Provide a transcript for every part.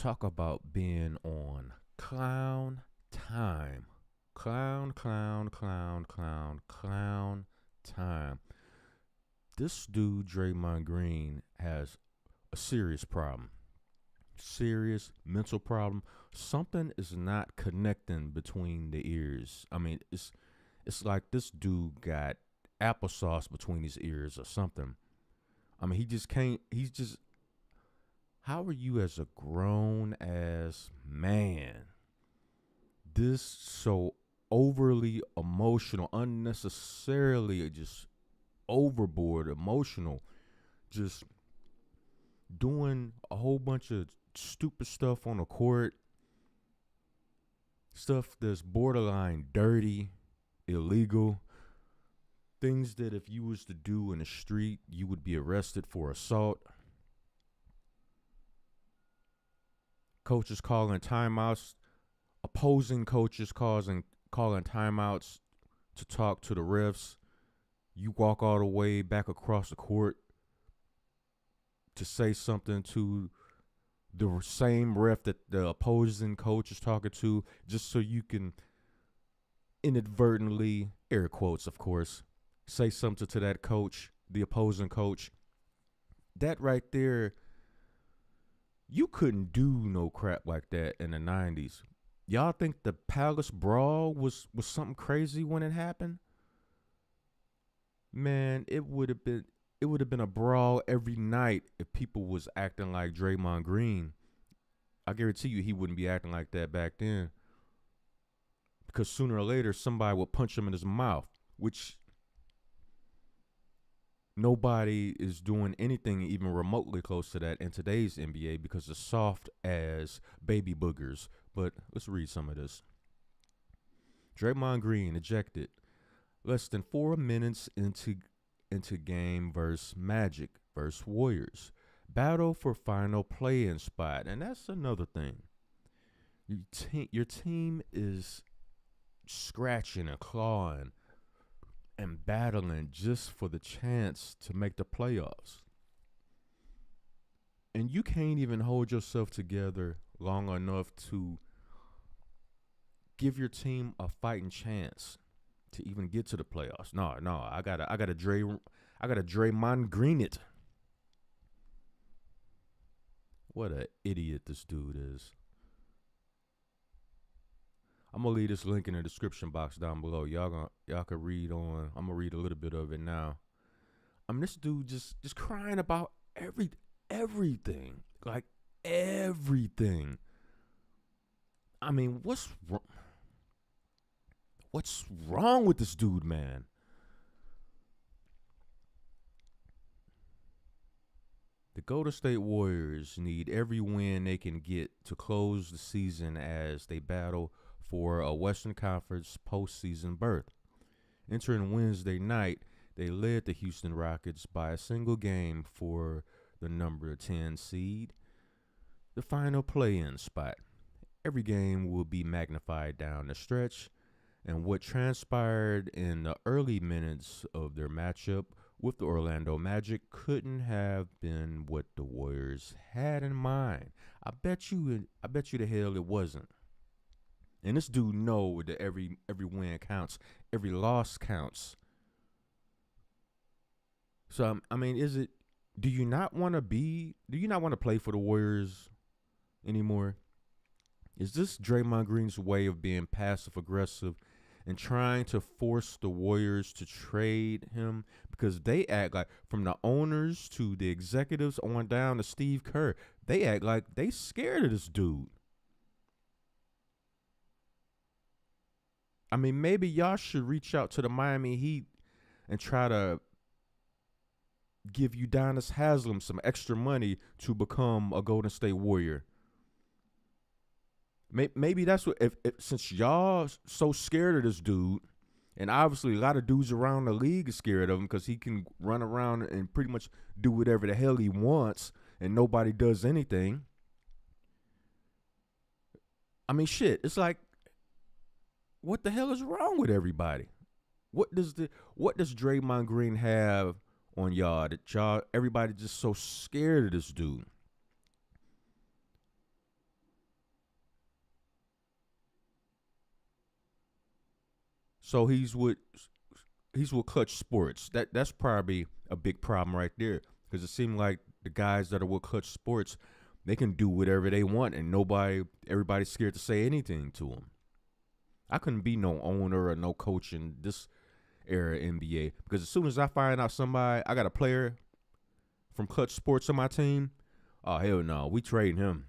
Talk about being on clown time. Clown time. This dude, Draymond Green, has a serious problem. Serious mental problem. Something is not connecting between the ears. I mean, it's like this dude got applesauce between his ears or something. I mean, he just can't. He's just. How are you as a grown ass man this so overly emotional, unnecessarily just overboard emotional, just doing a whole bunch of stupid stuff on the court, stuff that's borderline dirty, illegal, things that if you was to do in the street, you would be arrested for assault. Coaches calling timeouts, opposing coaches calling timeouts to talk to the refs. You walk all the way back across the court to say something to the same ref that the opposing coach is talking to, just so you can inadvertently, air quotes of course, say something to that coach, the opposing coach. That right there, you couldn't do no crap like that in the 90s. Y'all think the Palace Brawl was something crazy when it happened? Man, it would have been a brawl every night if people was acting like Draymond Green. I guarantee you he wouldn't be acting like that back then. Because sooner or later somebody would punch him in his mouth, which nobody is doing anything even remotely close to that in today's NBA because it's soft as baby boogers. But let's read some of this. Draymond Green ejected less than 4 minutes into game versus Magic versus Warriors. Battle for final play-in spot. And that's another thing. Your team is scratching and clawing and battling just for the chance to make the playoffs. And you can't even hold yourself together long enough to give your team a fighting chance to even get to the playoffs. No, I gotta Draymond Green it. What a idiot this dude is. I'm gonna leave this link in the description box down below. Y'all can read on. I'm gonna read a little bit of it now. I mean, this dude just crying about everything, like everything. I mean, what's wrong with this dude, man? The Golden State Warriors need every win they can get to close the season as they battle for a Western Conference postseason berth. Entering Wednesday night, they led the Houston Rockets by a single game for the number 10 seed, the final play-in spot. Every game will be magnified down the stretch, and what transpired in the early minutes of their matchup with the Orlando Magic couldn't have been what the Warriors had in mind. I bet you the hell it wasn't. And this dude know that every win counts, every loss counts. So I mean, do you not want to play for the Warriors anymore? Is this Draymond Green's way of being passive aggressive and trying to force the Warriors to trade him? Because they act like, from the owners to the executives on down to Steve Kerr, they act like they scared of this dude. I mean, maybe y'all should reach out to the Miami Heat and try to give Udonis Haslem some extra money to become a Golden State Warrior. Maybe that's what, if since y'all so scared of this dude, and obviously a lot of dudes around the league are scared of him because he can run around and pretty much do whatever the hell he wants and nobody does anything. I mean, shit, it's like, what the hell is wrong with everybody? What does Draymond Green have on y'all that everybody just so scared of this dude? So he's with Clutch Sports. That's probably a big problem right there, because it seems like the guys that are with Clutch Sports, they can do whatever they want, and everybody's scared to say anything to them. I couldn't be no owner or no coach in this era NBA, because as soon as I find out I got a player from Clutch Sports on my team, oh hell no, we trading him.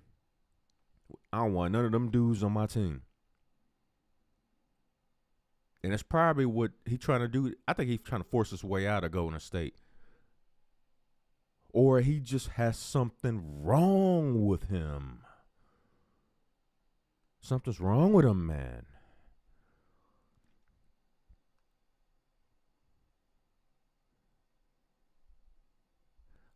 I don't want none of them dudes on my team. And that's probably what he's trying to do. I think he's trying to force his way out of Golden State. Or he just has something wrong with him. Something's wrong with him, man.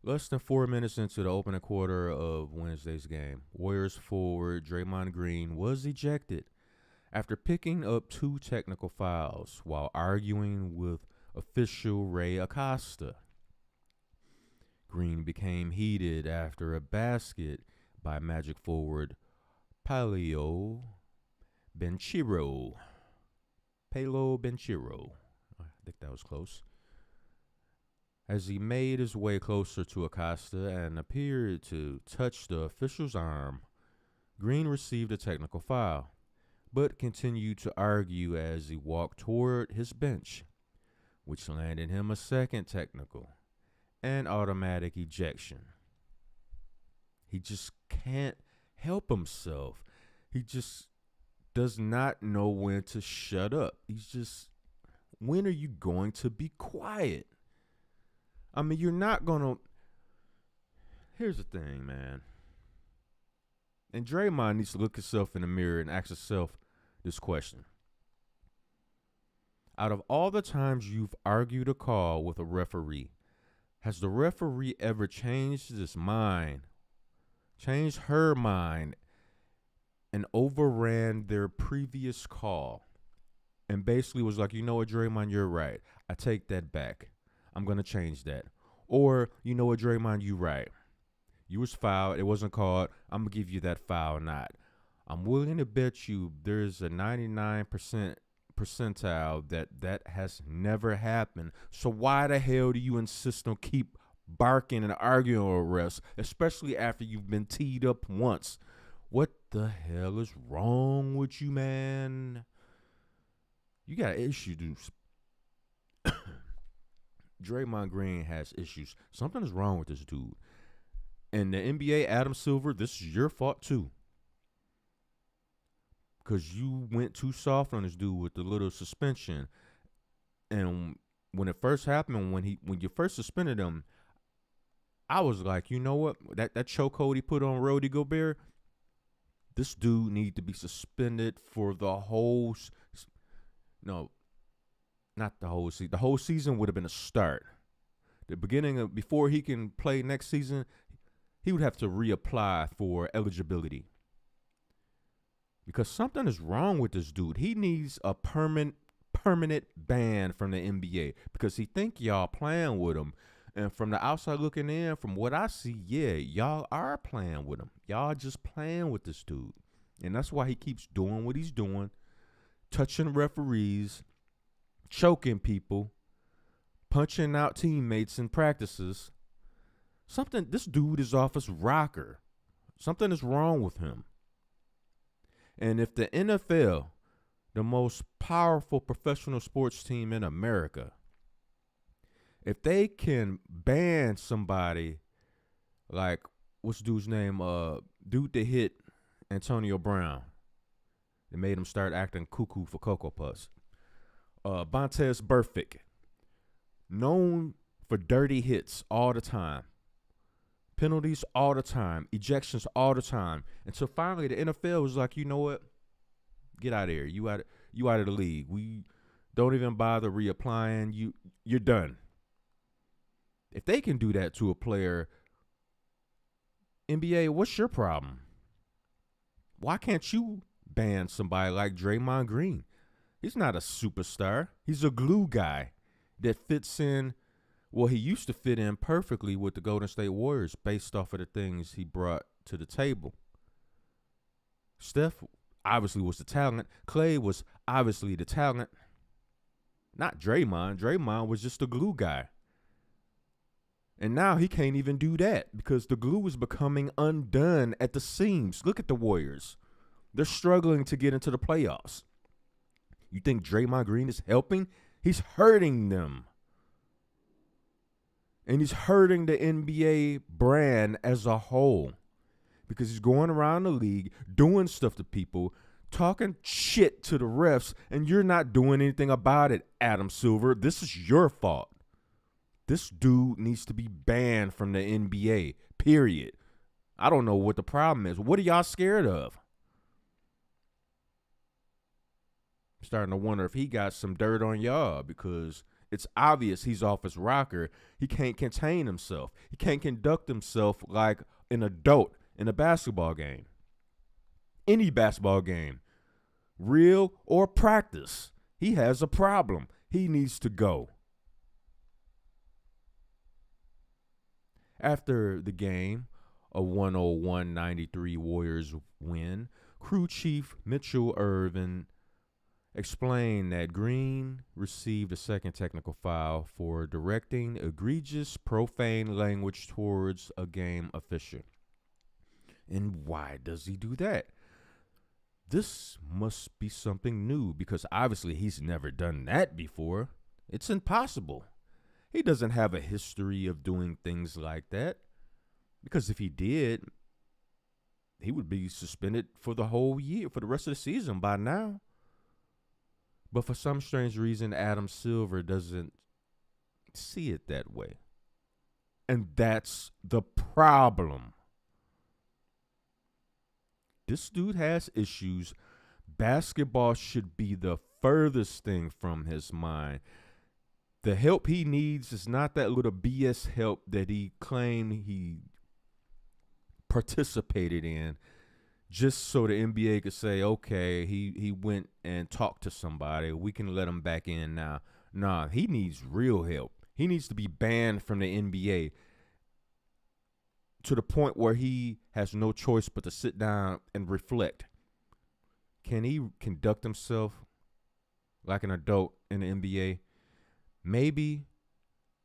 Less than 4 minutes into the opening quarter of Wednesday's game, Warriors forward Draymond Green was ejected after picking up 2 technical fouls while arguing with official Ray Acosta. Green became heated after a basket by Magic forward Paolo Banchero. I think that was close. As he made his way closer to Acosta and appeared to touch the official's arm, Green received a technical foul, but continued to argue as he walked toward his bench, which landed him a second technical and automatic ejection. He just can't help himself. He just does not know when to shut up. When are you going to be quiet? I mean, you're not going to. Here's the thing, man. And Draymond needs to look himself in the mirror and ask himself this question. Out of all the times you've argued a call with a referee, has the referee ever changed his mind, changed her mind, and overran their previous call? And basically was like, you know what, Draymond, you're right. I take that back. I'm going to change that. Or, you know what, Draymond, you right. You was fouled. It wasn't called. I'm going to give you that foul not. I'm willing to bet you there's a 99% percentile that has never happened. So why the hell do you insist on keep barking and arguing over refs, especially after you've been teed up once? What the hell is wrong with you, man? You got issues. Draymond Green has issues. Something is wrong with this dude. And the NBA, Adam Silver, this is your fault too. Because you went too soft on this dude with the little suspension. And when it first happened, when you first suspended him, I was like, you know what? That chokehold he put on Rudy Gobert, this dude need to be suspended for the whole not the whole season. The whole season would have been a start. The beginning of, before he can play next season, he would have to reapply for eligibility. Because something is wrong with this dude. He needs a permanent ban from the NBA because he think y'all playing with him. And from the outside looking in, from what I see, yeah, y'all are playing with him. Y'all just playing with this dude. And that's why he keeps doing what he's doing, touching referees, choking people, punching out teammates in practices. This dude is off his rocker. Something is wrong with him. And if the NFL, the most powerful professional sports team in America, if they can ban somebody like, what's dude's name? Dude that hit Antonio Brown. They made him start acting cuckoo for Cocoa Puffs. Bontes Burfict, known for dirty hits all the time, penalties all the time, ejections all the time, until finally the NFL was like, you know what, get out of here. You out of the league. We don't even bother reapplying. You're done. If they can do that to a player, NBA, what's your problem? Why can't you ban somebody like Draymond Green? He's not a superstar. He's a glue guy that fits in. Well, he used to fit in perfectly with the Golden State Warriors based off of the things he brought to the table. Steph obviously was the talent. Clay was obviously the talent. Not Draymond. Draymond was just a glue guy. And now he can't even do that because the glue is becoming undone at the seams. Look at the Warriors. They're struggling to get into the playoffs. You think Draymond Green is helping? He's hurting them. And he's hurting the NBA brand as a whole because he's going around the league doing stuff to people, talking shit to the refs, and you're not doing anything about it, Adam Silver. This is your fault. This dude needs to be banned from the NBA, period. I don't know what the problem is. What are y'all scared of? I'm starting to wonder if he got some dirt on y'all because it's obvious he's off his rocker. He can't contain himself. He can't conduct himself like an adult in a basketball game. Any basketball game, real or practice. He has a problem. He needs to go. After the game, a 101-93 Warriors win, crew chief Mitchell Irvin explained that Green received a second technical foul for directing egregious profane language towards a game official. And why does he do that? This must be something new because obviously he's never done that before. It's impossible. He doesn't have a history of doing things like that because if he did, he would be suspended for the whole year, for the rest of the season by now. But for some strange reason, Adam Silver doesn't see it that way. And that's the problem. This dude has issues. Basketball should be the furthest thing from his mind. The help he needs is not that little BS help that he claimed he participated in just so the NBA could say, okay, he went and talked to somebody. We can let him back in now. Nah, he needs real help. He needs to be banned from the NBA to the point where he has no choice but to sit down and reflect. Can he conduct himself like an adult in the NBA? Maybe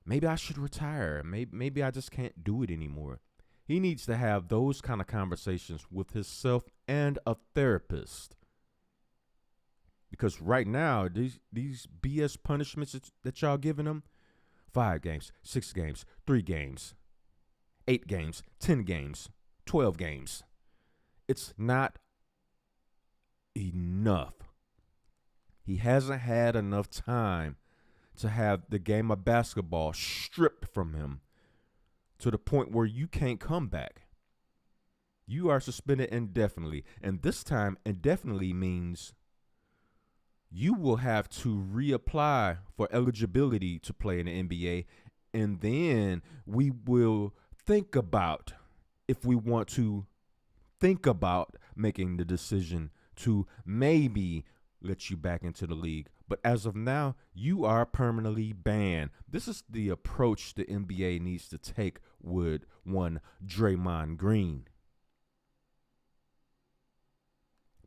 I should retire. Maybe I just can't do it anymore. He needs to have those kind of conversations with himself and a therapist. Because right now, these BS punishments that y'all giving him, 5 games, 6 games, 3 games, 8 games, 10 games, 12 games. It's not enough. He hasn't had enough time to have the game of basketball stripped from him to the point where you can't come back. You are suspended indefinitely. And this time, indefinitely means you will have to reapply for eligibility to play in the NBA. And then we will think about if we want to think about making the decision to maybe let you back into the league. But as of now, you are permanently banned. This is the approach the NBA needs to take with one Draymond Green.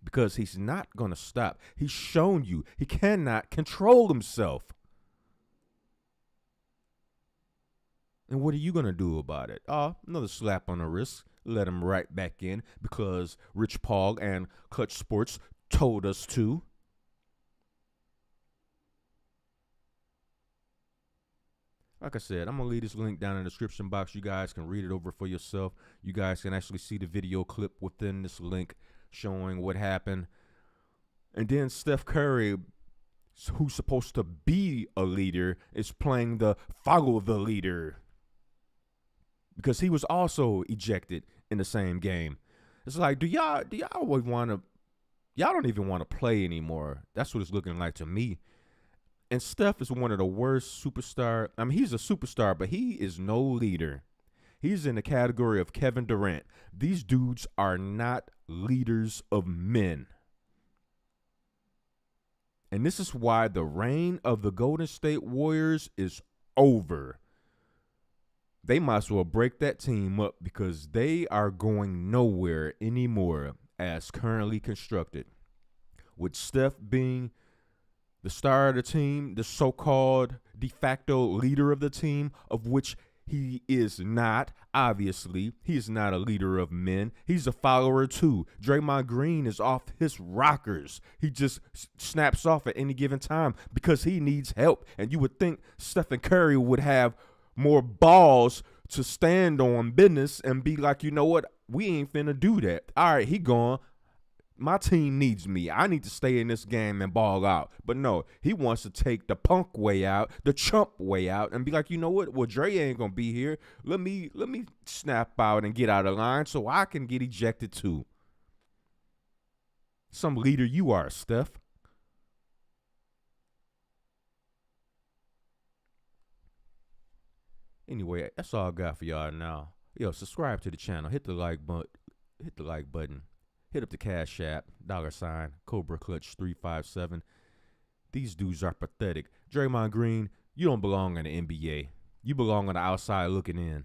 Because he's not going to stop. He's shown you he cannot control himself. And what are you going to do about it? Another slap on the wrist. Let him right back in because Rich Paul and Clutch Sports told us to. Like I said, I'm going to leave this link down in the description box. You guys can read it over for yourself. You guys can actually see the video clip within this link showing what happened. And then Steph Curry, who's supposed to be a leader, is playing the follow the leader because he was also ejected in the same game. It's like, do y'all always want to, y'all don't even want to play anymore. That's what it's looking like to me. And Steph is one of the worst superstar. I mean, he's a superstar, but he is no leader. He's in the category of Kevin Durant. These dudes are not leaders of men. And this is why the reign of the Golden State Warriors is over. They might as well break that team up because they are going nowhere anymore as currently constructed. With Steph being the star of the team, the so-called de facto leader of the team, of which he is not. Obviously, he is not a leader of men. He's a follower too. Draymond Green is off his rockers. He just snaps off at any given time because he needs help. And you would think Stephen Curry would have more balls to stand on business and be like, you know what? We ain't finna do that. All right, he gone. My team needs me. I need to stay in this game and ball out. But no, he wants to take the punk way out, the chump way out, and be like, you know what? Well, Dre ain't gonna be here. Let me snap out and get out of line so I can get ejected too. Some leader you are, Steph. Anyway, that's all I got for y'all now. Yo, subscribe to the channel. Hit the like button. Hit the like button. Hit up the Cash App, $ Cobra Clutch 357. These dudes are pathetic. Draymond Green, you don't belong in the NBA. You belong on the outside looking in.